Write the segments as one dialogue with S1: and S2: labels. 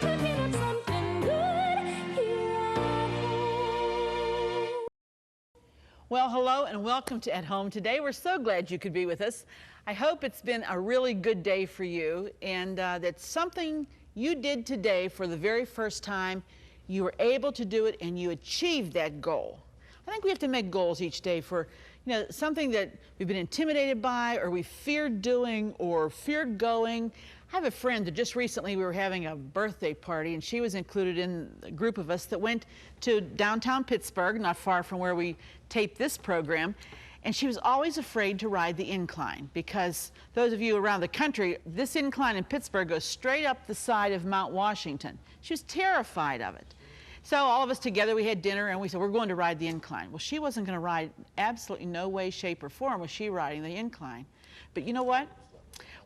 S1: cooking up something good here at home.
S2: Well, hello and welcome to At Home today. We're so glad you could be with us. I hope it's been a really good day for you and that something you did today for the very first time, you were able to do it and you achieved that goal. I think we have to make goals each day for, something that we've been intimidated by or we feared doing or feared going. I have a friend that just recently we were having a birthday party and she was included in a group of us that went to downtown Pittsburgh, not far from where we taped this program. And she was always afraid to ride the incline because those of you around the country, this incline in Pittsburgh goes straight up the side of Mount Washington. She was terrified of it. So all of us together, we had dinner and we said, we're going to ride the incline. Well, she wasn't going to ride, absolutely no way, shape, or form was she riding the incline. But you know what?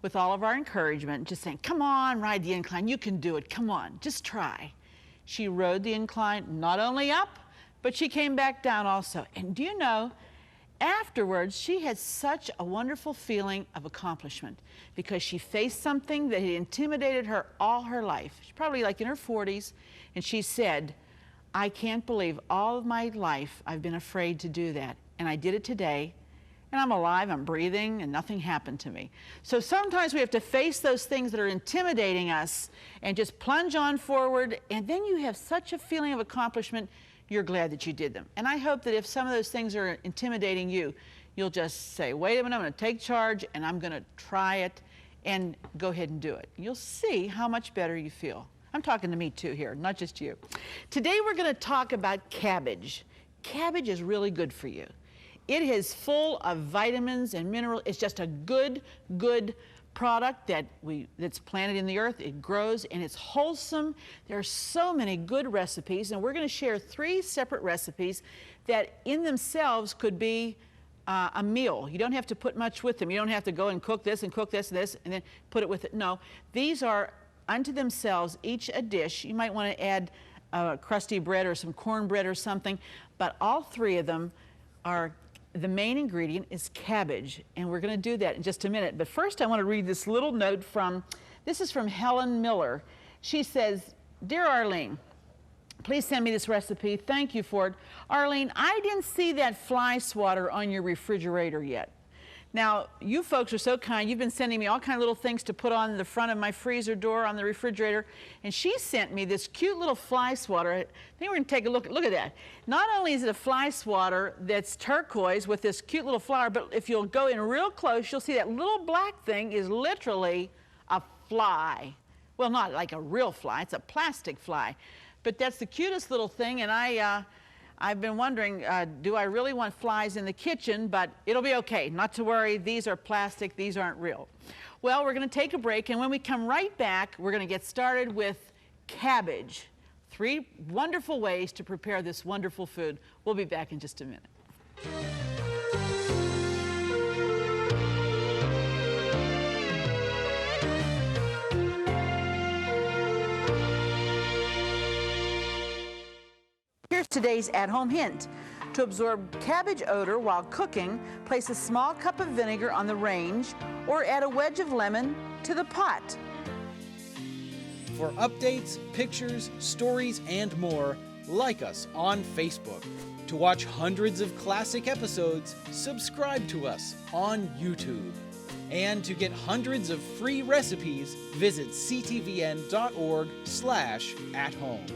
S2: With all of our encouragement, just saying, come on, ride the incline, you can do it, come on, just try. She rode the incline not only up, but she came back down also. And do you know, afterwards, she had such a wonderful feeling of accomplishment because she faced something that had intimidated her all her life. She's probably like in her 40s, and she said, I can't believe all of my life I've been afraid to do that, and I did it today, and I'm alive, I'm breathing, and nothing happened to me. So sometimes we have to face those things that are intimidating us and just plunge on forward, and then you have such a feeling of accomplishment, you're glad that you did them. And I hope that if some of those things are intimidating you, you'll just say, wait a minute, I'm going to take charge, and I'm going to try it, and go ahead and do it. You'll see how much better you feel. I'm talking to me too here, not just you. Today we're going to talk about cabbage. Cabbage is really good for you. It is full of vitamins and minerals. It's just a good product that's planted in the earth. It grows and it's wholesome. There are so many good recipes, and we're going to share 3 separate recipes that in themselves could be a meal. You don't have to put much with them. You don't have to go and cook this and cook this and this and then put it with it. No, these are unto themselves, each a dish. You might want to add crusty bread or some cornbread or something, but all 3 of them are, the main ingredient is cabbage, and we're going to do that in just a minute. But first I want to read this little note this is from Helen Miller. She says, Dear Arlene, please send me this recipe. Thank you for it. Arlene, I didn't see that fly swatter on your refrigerator yet. Now, you folks are so kind. You've been sending me all kinds of little things to put on the front of my freezer door on the refrigerator. And she sent me this cute little fly swatter. I think we're going to take a look at that. Not only is it a fly swatter that's turquoise with this cute little flower, but if you'll go in real close, you'll see that little black thing is literally a fly. Well, not like a real fly. It's a plastic fly. But that's the cutest little thing, and I've been wondering, do I really want flies in the kitchen? But it'll be okay, not to worry. These are plastic, these aren't real. Well, we're going to take a break, and when we come right back, we're going to get started with cabbage. 3 wonderful ways to prepare this wonderful food. We'll be back in just a minute. Here's today's at-home hint. To absorb cabbage odor while cooking, place a small cup of vinegar on the range or add a wedge of lemon to the pot.
S3: For updates, pictures, stories, and more, like us on Facebook. To watch hundreds of classic episodes, subscribe to us on YouTube. And to get hundreds of free recipes, visit ctvn.org/at-home.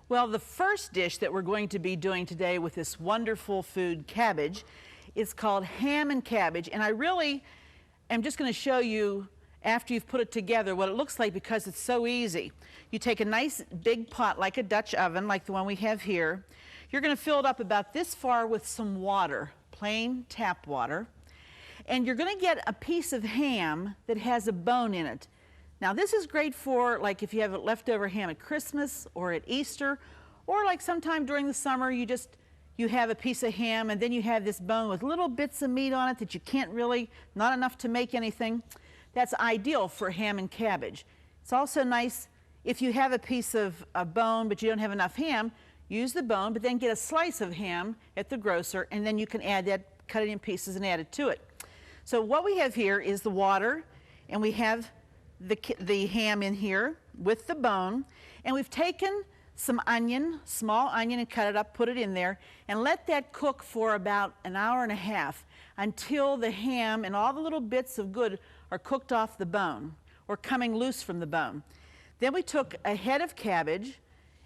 S2: Well, the first dish that we're going to be doing today with this wonderful food, cabbage, is called ham and cabbage. And I really am just going to show you, after you've put it together, what it looks like because it's so easy. You take a nice big pot like a Dutch oven, like the one we have here. You're going to fill it up about this far with some water, plain tap water. And you're going to get a piece of ham that has a bone in it. Now this is great for like if you have leftover ham at Christmas or at Easter, or like sometime during the summer you have a piece of ham and then you have this bone with little bits of meat on it that you can't really, not enough to make anything. That's ideal for ham and cabbage. It's also nice if you have a piece of a bone but you don't have enough ham, use the bone but then get a slice of ham at the grocer and then you can add that, cut it in pieces and add it to it. So what we have here is the water, and we have the ham in here, with the bone, and we've taken some onion, small onion, and cut it up, put it in there, and let that cook for about an hour and a half until the ham and all the little bits of good are cooked off the bone or coming loose from the bone. Then we took a head of cabbage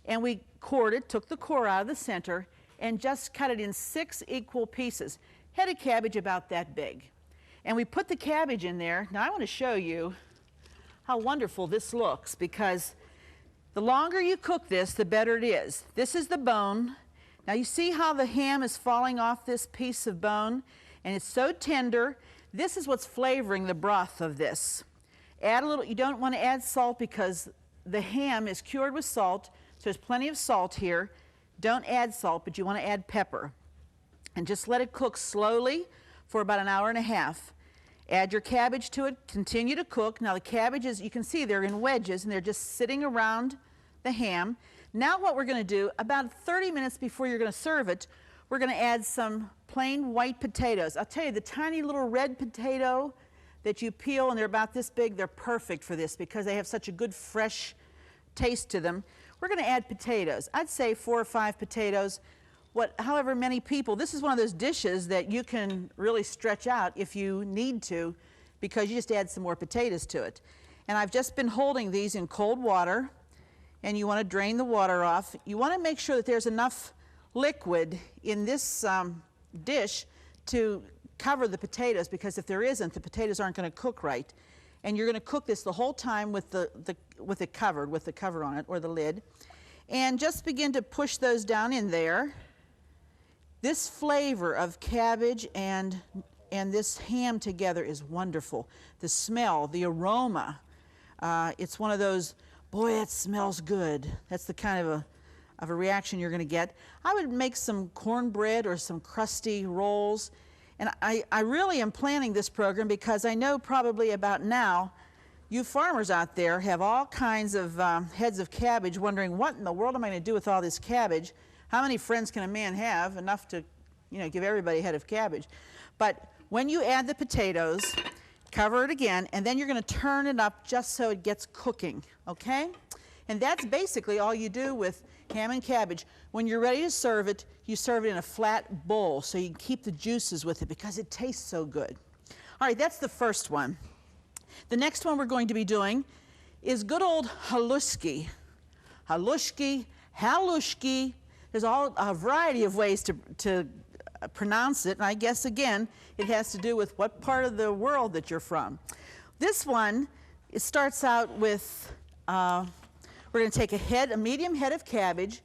S2: and we cored it, took the core out of the center, and just cut it in 6 equal pieces. Head of cabbage about that big. And we put the cabbage in there. Now I want to show you how wonderful this looks, because the longer you cook this, the better it is. This is the bone. Now you see how the ham is falling off this piece of bone, and it's so tender. This is what's flavoring the broth of this. Add a little, you don't want to add salt because the ham is cured with salt, so there's plenty of salt here. Don't add salt, but you want to add pepper. And just let it cook slowly for about an hour and a half. Add your cabbage to it, continue to cook. Now the cabbages, you can see they're in wedges and they're just sitting around the ham. Now what we're going to do, about 30 minutes before you're going to serve it, we're going to add some plain white potatoes. I'll tell you, the tiny little red potato that you peel and they're about this big, they're perfect for this because they have such a good fresh taste to them. We're going to add potatoes. I'd say 4 or 5 potatoes. However many people, this is one of those dishes that you can really stretch out if you need to, because you just add some more potatoes to it. And I've just been holding these in cold water, and you want to drain the water off. You want to make sure that there's enough liquid in this dish to cover the potatoes, because if there isn't, the potatoes aren't going to cook right. And you're going to cook this the whole time with it covered, with the cover on it or the lid. And just begin to push those down in there. This flavor of cabbage and this ham together is wonderful. The smell, the aroma, it's one of those, boy, it smells good. That's the kind of a reaction you're going to get. I would make some cornbread or some crusty rolls. And I really am planning this program because I know probably about now, you farmers out there have all kinds of heads of cabbage, wondering what in the world am I going to do with all this cabbage? How many friends can a man have? Enough to, give everybody a head of cabbage. But when you add the potatoes, cover it again, and then you're going to turn it up just so it gets cooking, okay? And that's basically all you do with ham and cabbage. When you're ready to serve it, you serve it in a flat bowl so you can keep the juices with it because it tastes so good. All right, that's the first one. The next one we're going to be doing is good old haluski. Haluski, haluski. There's a variety of ways to pronounce it, and I guess, again, it has to do with what part of the world that you're from. This one, it starts out with, we're going to take a medium head of cabbage,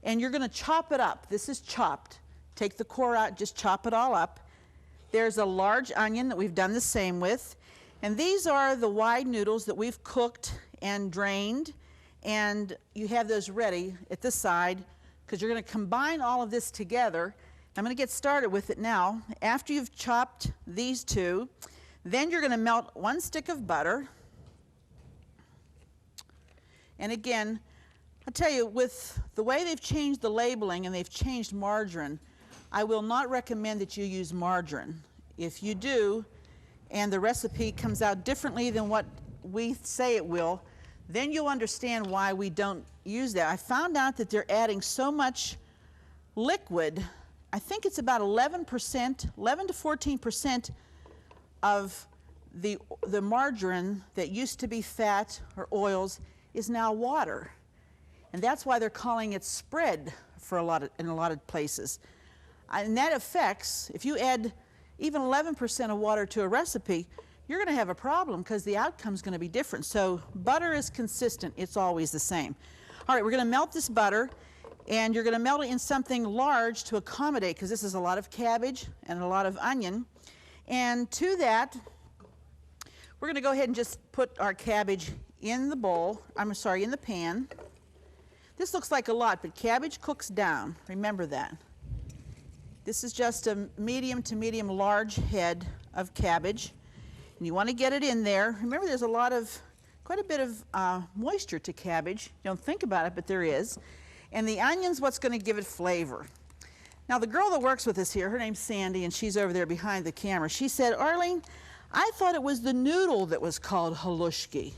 S2: and you're going to chop it up. This is chopped. Take the core out, just chop it all up. There's a large onion that we've done the same with, and these are the wide noodles that we've cooked and drained, and you have those ready at the side, because you're going to combine all of this together. I'm going to get started with it now. After you've chopped these two, then you're going to melt 1 stick of butter. And again, I'll tell you, with the way they've changed the labeling and they've changed margarine, I will not recommend that you use margarine. If you do, and the recipe comes out differently than what we say it will, then you'll understand why we don't use that. I found out that they're adding so much liquid. I think it's about 11%, 11 to 14% of the margarine that used to be fat or oils is now water. And that's why they're calling it spread in a lot of places. And that affects, if you add even 11% of water to a recipe, you're going to have a problem because the outcome's going to be different. So butter is consistent. It's always the same. All right, we're going to melt this butter, and you're going to melt it in something large to accommodate, because this is a lot of cabbage and a lot of onion. And to that, we're going to go ahead and just put our cabbage in the bowl, in the pan. This looks like a lot, but cabbage cooks down. Remember that. This is just a medium to medium large head of cabbage. And you want to get it in there. Remember, there's quite a bit of moisture to cabbage. You don't think about it, but there is. And the onion's what's going to give it flavor. Now, the girl that works with us here, her name's Sandy, and she's over there behind the camera. She said, Arlene, I thought it was the noodle that was called haluski.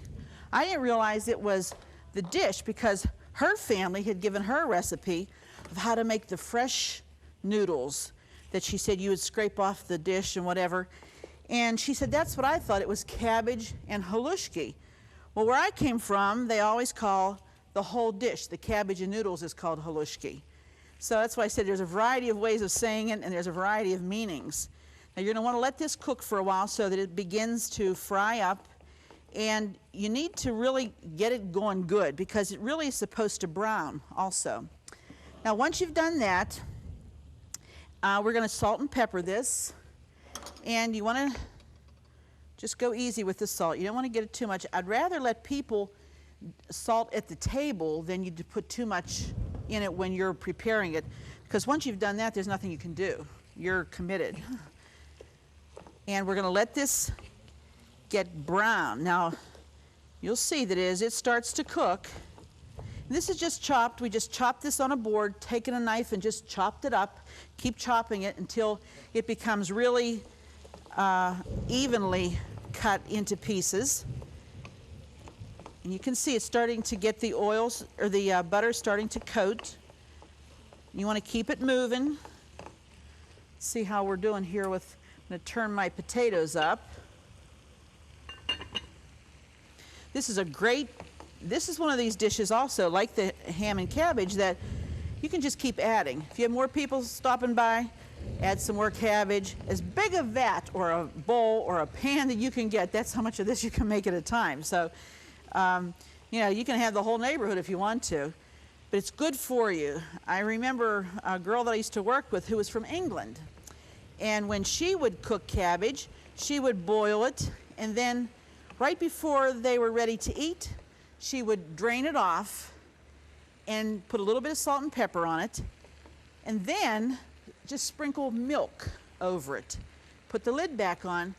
S2: I didn't realize it was the dish because her family had given her a recipe of how to make the fresh noodles that she said you would scrape off the dish and whatever. And she said, that's what I thought. It was cabbage and haluski. Well, where I came from, they always call the whole dish, the cabbage and noodles, is called haluski. So that's why I said there's a variety of ways of saying it, and there's a variety of meanings. Now you're going to want to let this cook for a while so that it begins to fry up, and you need to really get it going good because it really is supposed to brown also. Now once you've done that, we're going to salt and pepper this, and you want to just go easy with the salt. You don't want to get it too much. I'd rather let people salt at the table than you to put too much in it when you're preparing it, because once you've done that, there's nothing you can do. You're committed. And we're going to let this get brown. Now, you'll see that as it starts to cook, this is just chopped. We just chopped this on a board, taken a knife and just chopped it up. Keep chopping it until it becomes really evenly cut into pieces. And you can see it's starting to get the oils or the butter starting to coat. You want to keep it moving. See how we're doing here with, I'm going to turn my potatoes up. This is one of these dishes also, like the ham and cabbage, that you can just keep adding. If you have more people stopping by, add some more cabbage. As big a vat or a bowl or a pan that you can get, that's how much of this you can make at a time. So, you know, you can have the whole neighborhood if you want to, but it's good for you. I remember a girl that I used to work with who was from England, and when she would cook cabbage, she would boil it, and then right before they were ready to eat, she would drain it off and put a little bit of salt and pepper on it, and then just sprinkle milk over it. Put the lid back on.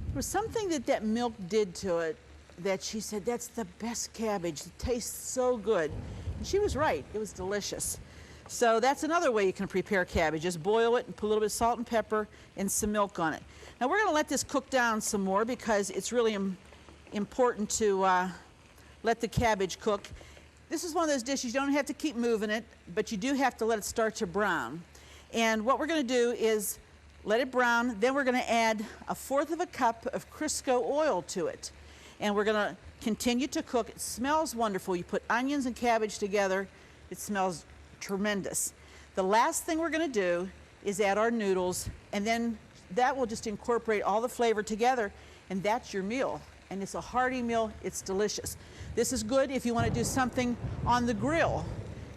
S2: There was something that milk did to it that she said, that's the best cabbage. It tastes so good. And she was right. It was delicious. So that's another way you can prepare cabbage. Just boil it and put a little bit of salt and pepper and some milk on it. Now we're going to let this cook down some more because it's really important to let the cabbage cook. This is one of those dishes you don't have to keep moving it, but you do have to let it start to brown. And what we're going to do is let it brown, then we're going to add 1/4 cup of Crisco oil to it. And we're going to continue to cook. It smells wonderful. You put onions and cabbage together, it smells tremendous. The last thing we're going to do is add our noodles, and then that will just incorporate all the flavor together, and that's your meal. And it's a hearty meal. It's delicious. This is good if you want to do something on the grill.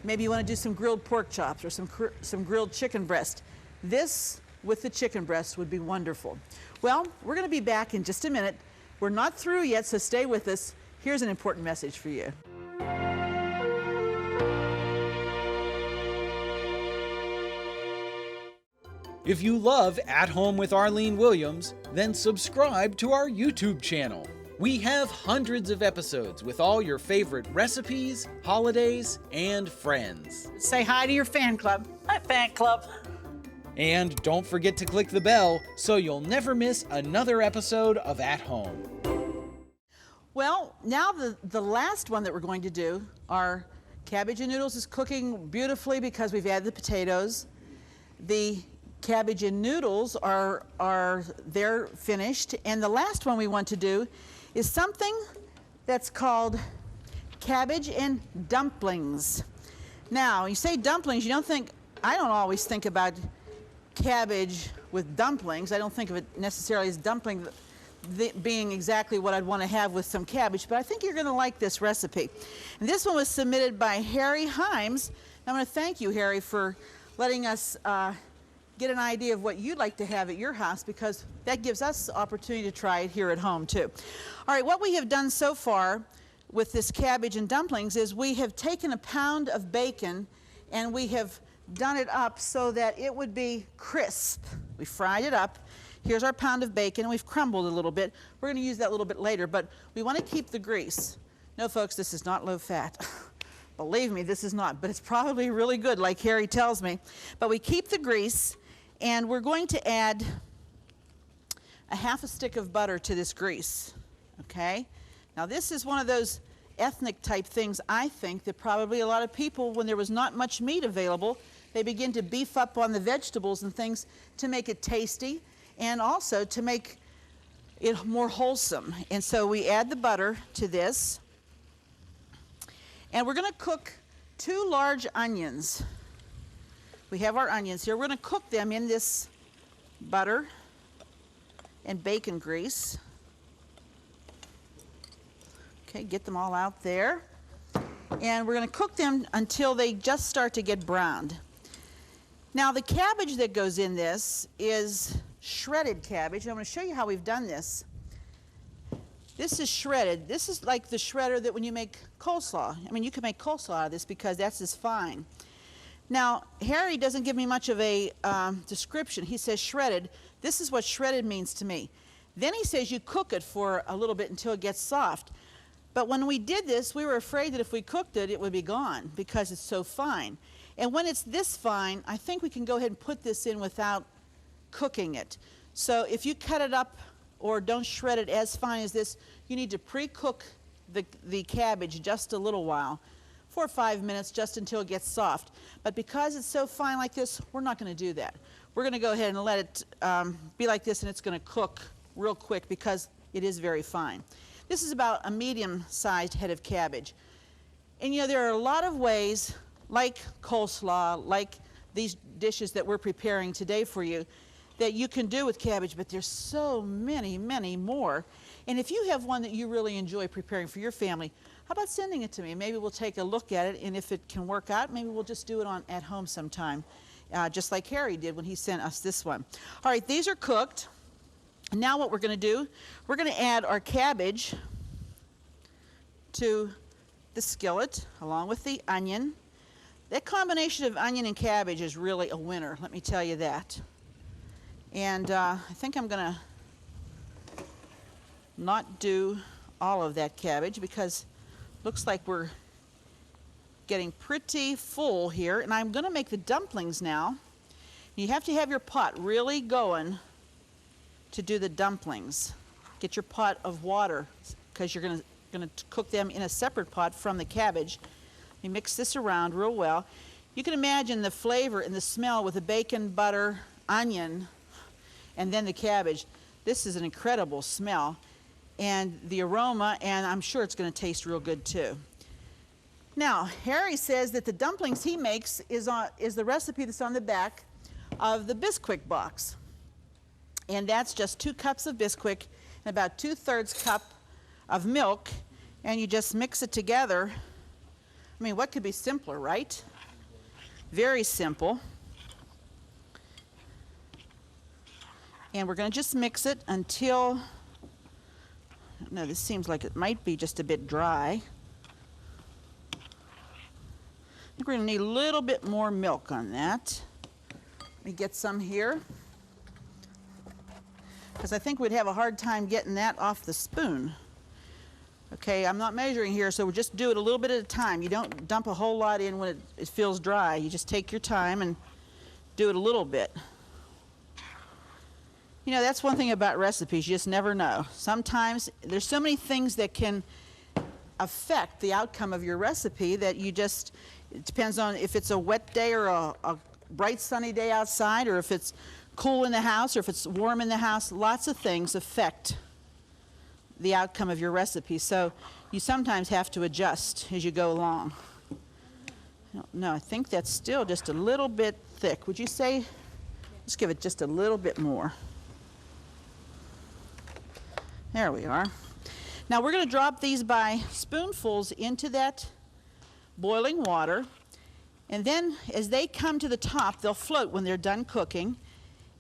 S2: Maybe you want to do some grilled pork chops or some grilled chicken breast. This with the chicken breast would be wonderful. Well, we're going to be back in just a minute. We're not through yet, so stay with us. Here's an important message for you.
S3: If you love At Home with Arlene Williams, then subscribe to our YouTube channel. We have hundreds of episodes with all your favorite recipes, holidays, and friends.
S2: Say hi to your fan club.
S4: Hi, fan club.
S3: And don't forget to click the bell so you'll never miss another episode of At Home.
S2: Well, now the last one that we're going to do, our cabbage and noodles, is cooking beautifully because we've added the potatoes. The cabbage and noodles they're finished. And the last one we want to do is something that's called cabbage and dumplings. Now, you say dumplings, I don't always think about cabbage with dumplings. I don't think of it necessarily as dumpling being exactly what I'd want to have with some cabbage, but I think you're going to like this recipe. And this one was submitted by Harry Himes. I'm going to thank you, Harry, for letting us get an idea of what you'd like to have at your house, because that gives us the opportunity to try it here at home too. All right, what we have done so far with this cabbage and dumplings is we have taken a pound of bacon and we have done it up so that it would be crisp. We fried it up. Here's our pound of bacon, and we've crumbled a little bit. We're going to use that a little bit later, but we want to keep the grease. No, folks, this is not low fat. Believe me, this is not, but it's probably really good, like Harry tells me. But we keep the grease, and we're going to add a 1/2 stick of butter to this grease, okay? Now, this is one of those ethnic type things, I think, that probably a lot of people, when there was not much meat available, they begin to beef up on the vegetables and things to make it tasty and also to make it more wholesome. And so we add the butter to this. And we're going to cook 2 large onions. We have our onions here. We're going to cook them in this butter and bacon grease. Okay, get them all out there. And we're going to cook them until they just start to get browned. Now the cabbage that goes in this is shredded cabbage. I'm going to show you how we've done this. This is shredded. This is like the shredder that when you make coleslaw. I mean, you can make coleslaw out of this because that's as fine. Now, Harry doesn't give me much of a description. He says shredded. This is what shredded means to me. Then he says you cook it for a little bit until it gets soft. But when we did this, we were afraid that if we cooked it, it would be gone because it's so fine. And when it's this fine, I think we can go ahead and put this in without cooking it. So if you cut it up or don't shred it as fine as this, you need to pre-cook the cabbage just a little while, 4 or 5 minutes, just until it gets soft. But because it's so fine like this, we're not going to do that. We're going to go ahead and let it be like this, and it's going to cook real quick because it is very fine. This is about a medium-sized head of cabbage. And you know, there are a lot of ways, like coleslaw, like these dishes that we're preparing today for you, that you can do with cabbage, but there's so many, many more. And if you have one that you really enjoy preparing for your family, how about sending it to me? Maybe we'll take a look at it, and if it can work out, maybe we'll just do it at home sometime, just like Harry did when he sent us this one. All right, these are cooked. Now what we're going to do, we're going to add our cabbage to the skillet along with the onion. That combination of onion and cabbage is really a winner, let me tell you that. And I think I'm going to not do all of that cabbage because it looks like we're getting pretty full here. And I'm going to make the dumplings now. You have to have your pot really going to do the dumplings. Get your pot of water because you're going to cook them in a separate pot from the cabbage. You mix this around real well. You can imagine the flavor and the smell with the bacon, butter, onion, and then the cabbage. This is an incredible smell, and the aroma, and I'm sure it's going to taste real good too. Now, Harry says that the dumplings he makes is the recipe that's on the back of the Bisquick box. And that's just 2 cups of Bisquick and about 2/3 cup of milk, and you just mix it together. I mean, what could be simpler, right? Very simple. And we're going to just mix it until, no, this seems like it might be just a bit dry. I think we're going to need a little bit more milk on that. Let me get some here, because I think we'd have a hard time getting that off the spoon. Okay, I'm not measuring here, so we'll just do it a little bit at a time. You don't dump a whole lot in when it feels dry. You just take your time and do it a little bit. You know, that's one thing about recipes. You just never know. Sometimes there's so many things that can affect the outcome of your recipe that you just, it depends on if it's a wet day or a bright sunny day outside, or if it's cool in the house, or if it's warm in the house. Lots of things affect the outcome of your recipe. So you sometimes have to adjust as you go along. No, I think that's still just a little bit thick. Would you say, let's give it just a little bit more. There we are. Now we're going to drop these by spoonfuls into that boiling water. And then as they come to the top, they'll float when they're done cooking.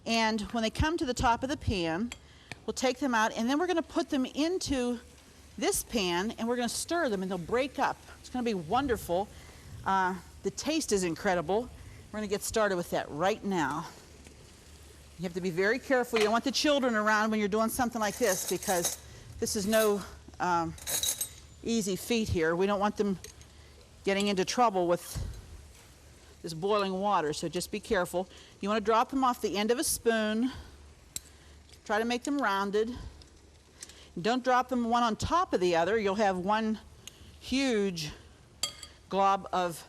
S2: And when they come to the top of the pan, we'll take them out, and then we're going to put them into this pan, and we're going to stir them, and they'll break up. It's going to be wonderful. The taste is incredible. We're going to get started with that right now. You have to be very careful. You don't want the children around when you're doing something like this, because this is no easy feat here. We don't want them getting into trouble with this boiling water, so just be careful. You want to drop them off the end of a spoon. Try to make them rounded. Don't drop them one on top of the other. You'll have one huge glob of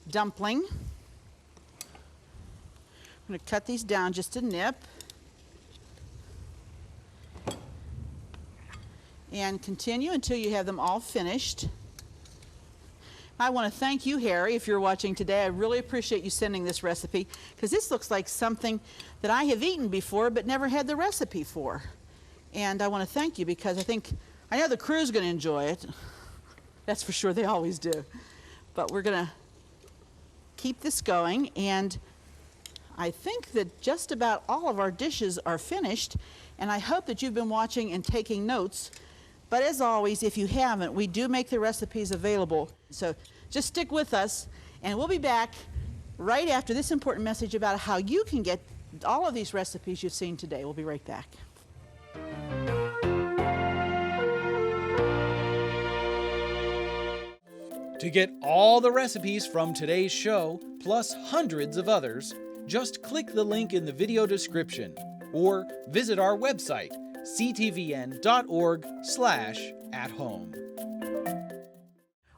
S2: dumpling. I'm going to cut these down just a nip. And continue until you have them all finished. I want to thank you, Harry, if you're watching today. I really appreciate you sending this recipe, because this looks like something that I have eaten before but never had the recipe for. And I want to thank you because I know the crew's going to enjoy it. That's for sure, they always do. But we're going to keep this going, and I think that just about all of our dishes are finished, and I hope that you've been watching and taking notes. But as always, if you haven't, we do make the recipes available. So just stick with us, and we'll be back right after this important message about how you can get all of these recipes you've seen today. We'll be right back.
S3: To get all the recipes from today's show, plus hundreds of others, just click the link in the video description or visit our website, ctvn.org/at-home.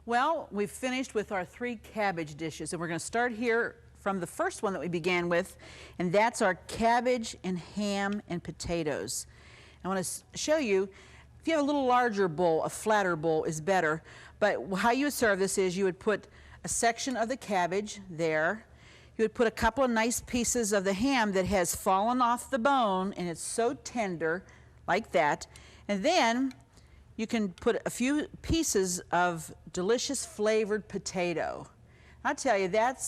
S2: Well, we've finished with our 3 cabbage dishes, and we're going to start here from the first one that we began with, and that's our cabbage and ham and potatoes. I want to show you, if you have a little larger bowl, a flatter bowl is better, but how you would serve this is you would put a section of the cabbage there. You would put a couple of nice pieces of the ham that has fallen off the bone, and it's so tender, like that. And then you can put a few pieces of delicious flavored potato. I tell you, that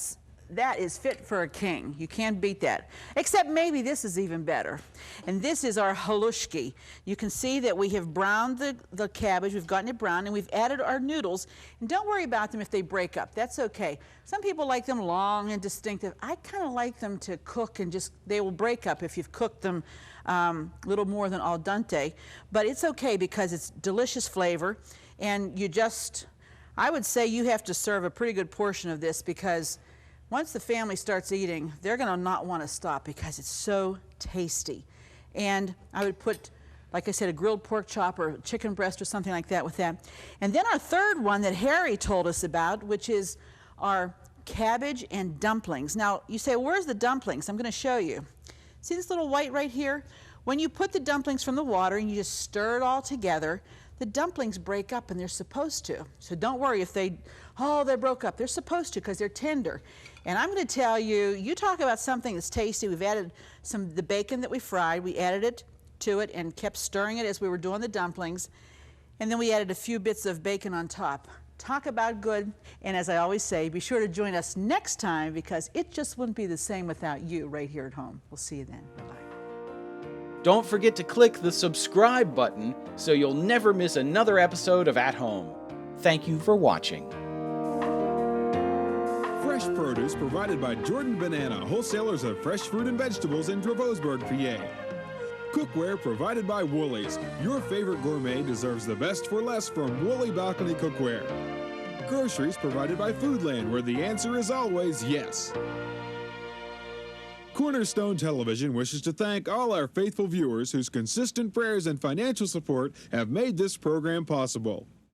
S2: is fit for a king. You can't beat that. Except maybe this is even better. And this is our haluski. You can see that we have browned the cabbage. We've gotten it brown, and we've added our noodles. And don't worry about them if they break up. That's okay. Some people like them long and distinctive. I kind of like them to cook and they will break up if you've cooked them a little more than al dente. But it's okay because it's delicious flavor. And I would say you have to serve a pretty good portion of this, because once the family starts eating, they're going to not want to stop because it's so tasty. And I would put, like I said, a grilled pork chop or chicken breast or something like that with that. And then our third one that Harry told us about, which is our cabbage and dumplings. Now, you say, where's the dumplings? I'm going to show you. See this little white right here? When you put the dumplings from the water and you just stir it all together, the dumplings break up, and they're supposed to. So don't worry if they broke up. They're supposed to, because they're tender. And I'm going to tell you, you talk about something that's tasty. We've added the bacon that we fried. We added it to it and kept stirring it as we were doing the dumplings. And then we added a few bits of bacon on top. Talk about good. And as I always say, be sure to join us next time, because it just wouldn't be the same without you right here at home. We'll see you then. Bye-bye.
S3: Don't forget to click the subscribe button so you'll never miss another episode of At Home. Thank you for watching.
S4: Fresh produce provided by Jordan Banana, wholesalers of fresh fruit and vegetables in Dravosburg, PA. Cookware provided by Woolies. Your favorite gourmet deserves the best for less from Woolly Balcony Cookware. Groceries provided by Foodland, where the answer is always yes. Cornerstone Television wishes to thank all our faithful viewers whose consistent prayers and financial support have made this program possible.